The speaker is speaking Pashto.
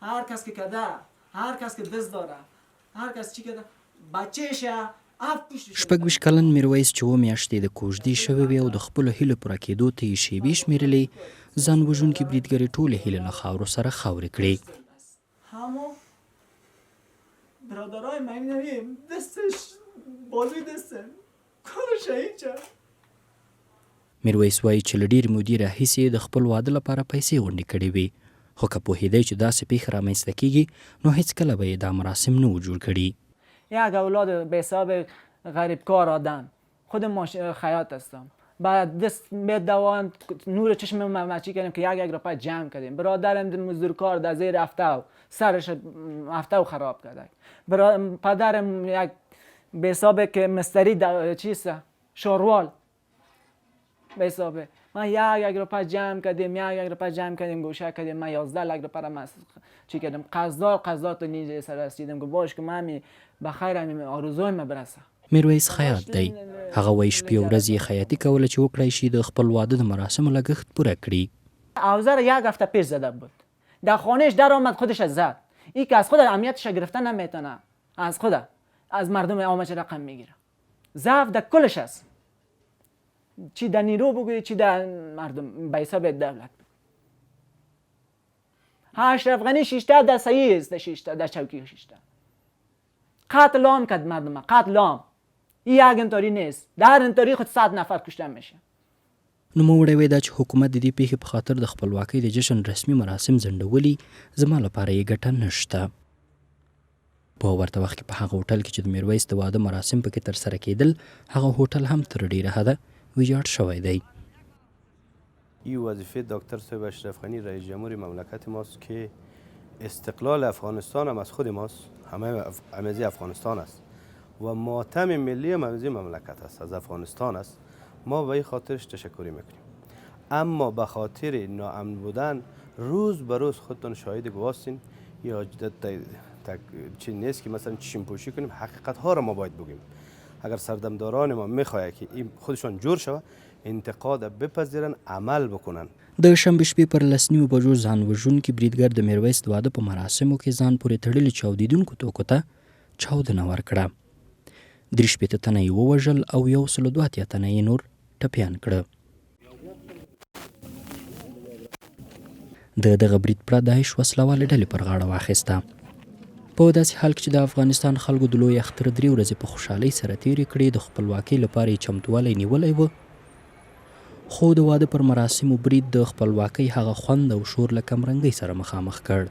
هر کس که کده، هر کس که دست داره، هر کس چی کده بچهشه شپږ ویشت کلن میرویس چې 7 میاشتې د کوژدې شوی وي او د خپلو هیلو پوره کېدو ته یې شېبې شمېرلې، ځان وژونکي بریدګرې ټولې هیلې له خاورو سره خاورې کړې. همو برادرای من نویم دستش بازوی دسته کار شهید شد. میرویس وایي چې له ډېرې مودې راهیسې د خپل واده لپاره پیسې غونډې کړې وي، خو که پوهېدی چې داسې پیښه رامنځته کېږي نو هېڅکله به یې دا مراسم نه و جوړ کړي. یک اولاد به حساب غریبکار آدم، خود خیاط هستم، بعد دست به دوان نور چشم مچی کردیم که یک روپای جمع کردیم. برادرم مزدورکار در زیر هفته سرش هفته خراب کرده. پدرم یک به حساب که مستری چیست شاروال به حساب من یک روپای جمع کردیم، یک روپای جمع کردیم گوشه کردیم. من 11 لک روپای را چی کردم قضا تو نیجه سر رسیدم که باش که من بخیر همین آرزوی ما برسه. میرویس خیاط دی. هغه وایي شپې او ورځې یې خیاطي کوله چې وکړی شي د خپل واده د مراسمو لګښت پوره کړي. اوزار یک هفته پیش زده بود، در خانهش در آمد خودش زد. این که از خود امنیتش گرفته نمیتونه، از خود از مردم عامش رقم میگیره. ضعف در کلش است، چی در نیرو بگویی چی در مردم به حساب دولت. اشرف غنی 6 در صحیح است، 6 در چوکی 6 قتل عام کرد مردم، قتل عام. این یک انطوری نیست، در انطوری خود 100 نفر کشته میشه. نوموړی وایي دا چې حکومت د دې پیښې په خاطر د خپلواکۍ د جشن رسمي مراسم ځنډولي، زما لپاره یې ګټه نشته. په ورته وخت کې په هغه هوټل کې چې د میرویس د واده مراسم پکې ترسره کېدل، هغه هوټل هم تر ډېره حده ویجاړ شوی دی. این وظیفه دکتر صاحب اشرف غنی رئیس جمهور مملکت ماست که استقلال افغانستان هم از خود ماست، همه از افغانستان است و ماتم ملی هم از مملکت است، از افغانستان است. ما به این خاطرش تشکری میکنیم، اما به خاطر ناامن بودن روز به روز خودتون شاهد گواستین. یا چی نیست که مثلا چشم پوشی کنیم، حقیقت ها را ما باید بگیم. اگر سردمداران ما میخواهد که این خودشان جور شود، انتقاد بپذیرن، عمل بکنن. د شنبه شپې پر 10:30 بجو ځان وژونکي بریدګر د میرویس د واده په مراسمو کې ځان پورې تړلي چاودیدونکو توکو ته چاودنه ورکړه. 63 تنه یې ووژل او 102 تنه یې نور ټپیان کړه. د دغه برید پرته داعش وسلوالې ډلې پر غاړه واخیسته. په داسې حال کې چې د افغانستان خلکو د لوی اختر 3 ورځې په خوشحالۍ سره تېرې کړې، د خپلواکۍ لپاره یې چمتووالی نیولی و، خو د واده پر مراسمو برید د خپلواکۍ هغه خوند او شور له کمرنګۍ سره مخامخ کړ.